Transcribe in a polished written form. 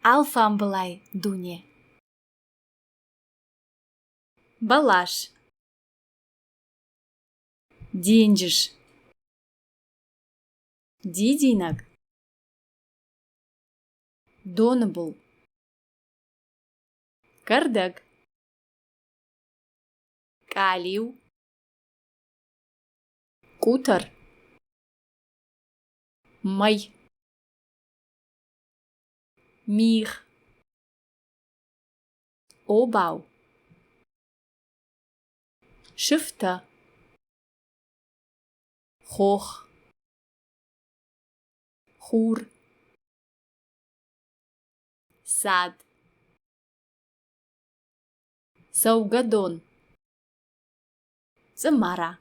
Алфам былай, дуне. Балаш. Денжиш. Дидинак. Доныбул. Кырдык. Калиу. Кутыр. Мый. Мих. Обау. Шифта. Хох. Хур. Сад. Саугадон. Цымара.